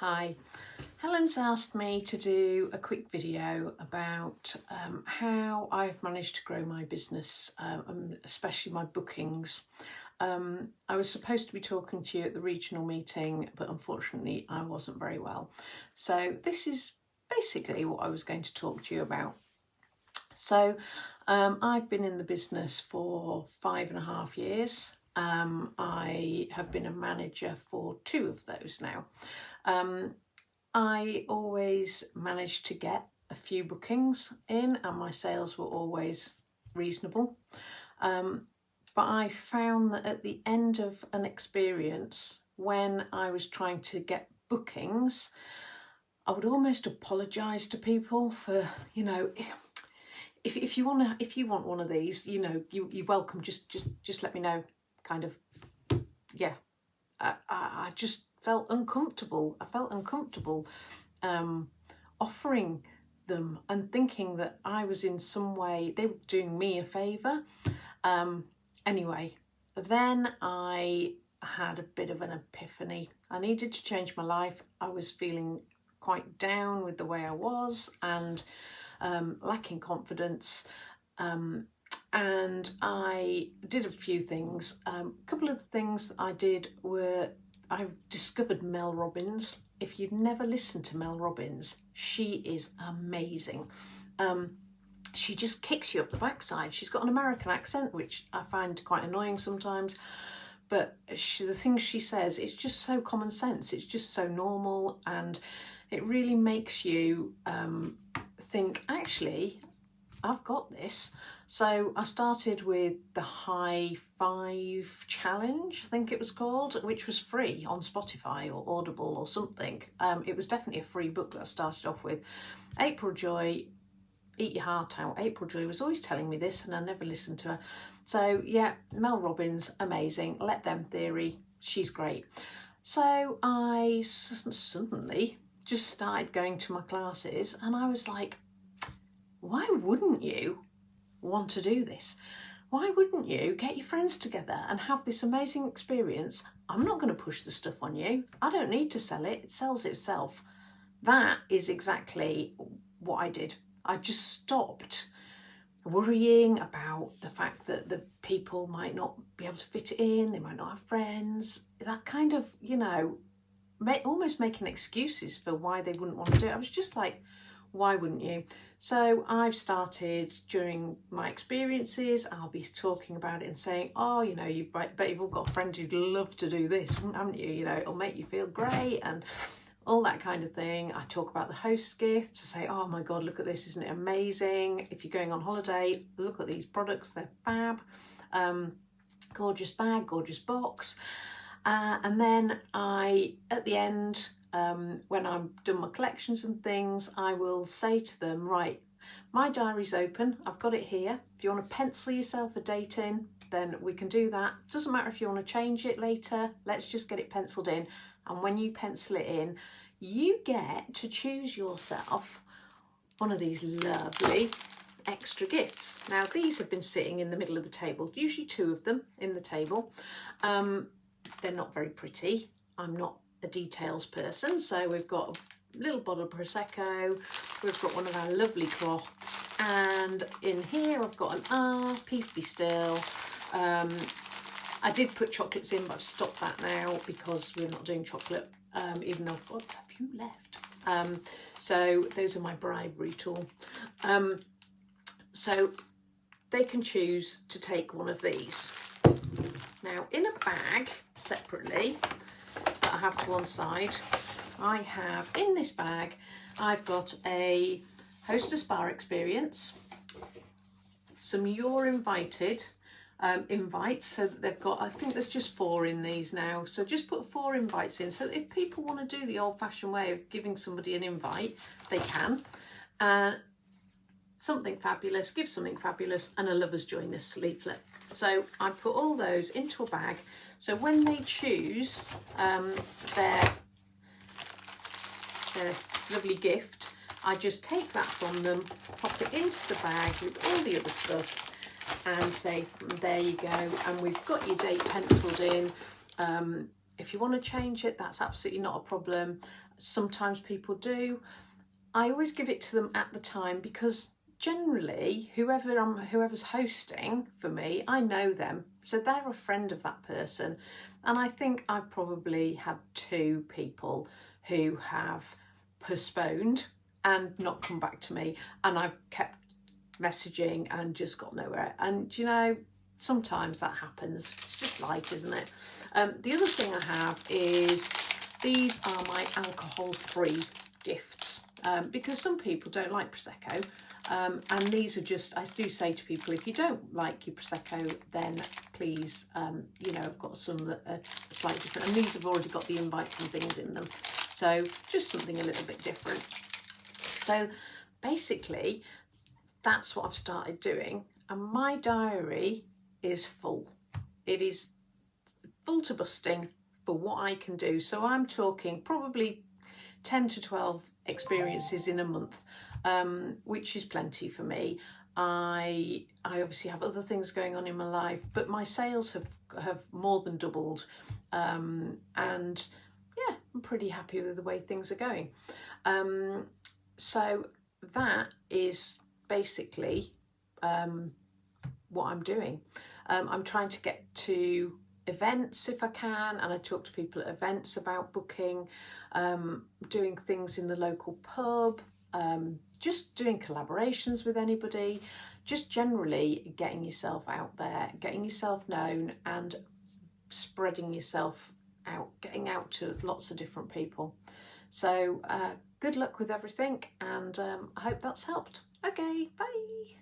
Hi, Helen's asked me to do a quick video about how I've managed to grow my business, especially my bookings. I was supposed to be talking to you at the regional meeting, but unfortunately I wasn't very well. So this is basically what I was going to talk to you about. So I've been in the business for 5.5 years. I have been a manager for 2 of those now. I always managed to get a few bookings in and my sales were always reasonable. But I found that at the end of an experience, when I was trying to get bookings, I would almost apologise to people for, if you want one of these, you're welcome. Just let me know. Kind of, yeah. I just felt uncomfortable. I felt uncomfortable offering them and thinking that I was in some way, they were doing me a favour. Anyway, then I had a bit of an epiphany. I needed to change my life. I was feeling quite down with the way I was and lacking confidence. And I did a few things. A couple of the things I did were I discovered Mel Robbins. If you've never listened to Mel Robbins, she is amazing. She just kicks you up the backside. She's got an American accent, which I find quite annoying sometimes. But the things she says, it's just so common sense. It's just so normal, and it really makes you think, actually, I've got this. So I started with the High 5 Challenge, I think it was called, which was free on Spotify or Audible or something. It was definitely a free book that I started off with. April Joy, Eat Your Heart Out. April Joy was always telling me this and I never listened to her. So yeah, Mel Robbins, amazing. Let Them Theory, she's great. So I suddenly just started going to my classes and I was like, why wouldn't you want to do this? Why wouldn't you get your friends together and have this amazing experience? I'm not going to push the stuff on you. I don't need to sell it. It sells itself. That is exactly what I did. I just stopped worrying about the fact that the people might not be able to fit it in. They might not have friends. That kind of, almost making excuses for why they wouldn't want to do it. I was just like, why wouldn't you? So I've started, during my experiences, I'll be talking about it and saying, oh, bet you've all got a friend who'd love to do this, haven't you? It'll make you feel great and all that kind of thing. I talk about the host gift to say, oh my God, look at this, isn't it amazing? If you're going on holiday, look at these products, they're fab. Gorgeous bag, gorgeous box. And then at the end, when I've done my collections and things, I will say to them, right, my diary's open, I've got it here. If you want to pencil yourself a date in, then we can do that. Doesn't matter if you want to change it later, let's just get it penciled in. And when you pencil it in, you get to choose yourself one of these lovely extra gifts. Now, these have been sitting in the middle of the table, usually 2 of them in the table. They're not very pretty. I'm not a details person, so we've got a little bottle of Prosecco, we've got one of our lovely cloths, and in here I've got an Peace Be Still. I did put chocolates in, but I've stopped that now because we're not doing chocolate, even though I've got a few left. So those are my bribery tool. So they can choose to take one of these. Now, in a bag separately that I have to one side, I have in this bag, I've got a Hostess Bar Experience, some You're Invited invites, so that they've got, I think there's just 4 in these now, so just put 4 invites in, so if people want to do the old-fashioned way of giving somebody an invite, they can. Something fabulous, give something fabulous, and a Lover's Join This leaflet. So I put all those into a bag, so when they choose their lovely gift, I just take that from them, pop it into the bag with all the other stuff and say, there you go, and we've got your date penciled in. If you want to change it, that's absolutely not a problem. Sometimes people do. I always give it to them at the time, because generally whoever's hosting for me, I know them, so they're a friend of that person. And I think I've probably had 2 people who have postponed and not come back to me, and I've kept messaging and just got nowhere. And you know, sometimes that happens. It's just life, isn't it? The other thing I have is, these are my alcohol-free gifts, because some people don't like Prosecco, and these are just, I do say to people, if you don't like your Prosecco, then please, you know, I've got some that are slightly different, and these have already got the invites and things in them, so just something a little bit different. So basically, that's what I've started doing, and my diary is full. It is full to busting for what I can do. So I'm talking probably 10 to 12 experiences in a month, which is plenty for me. I obviously have other things going on in my life, but my sales have more than doubled, and yeah, I'm pretty happy with the way things are going. So that is basically what I'm doing. I'm trying to get to events if I can, and I talk to people at events about booking, doing things in the local pub, just doing collaborations with anybody, just generally getting yourself out there, getting yourself known, and spreading yourself out, getting out to lots of different people. So good luck with everything, and I hope that's helped. Okay, bye.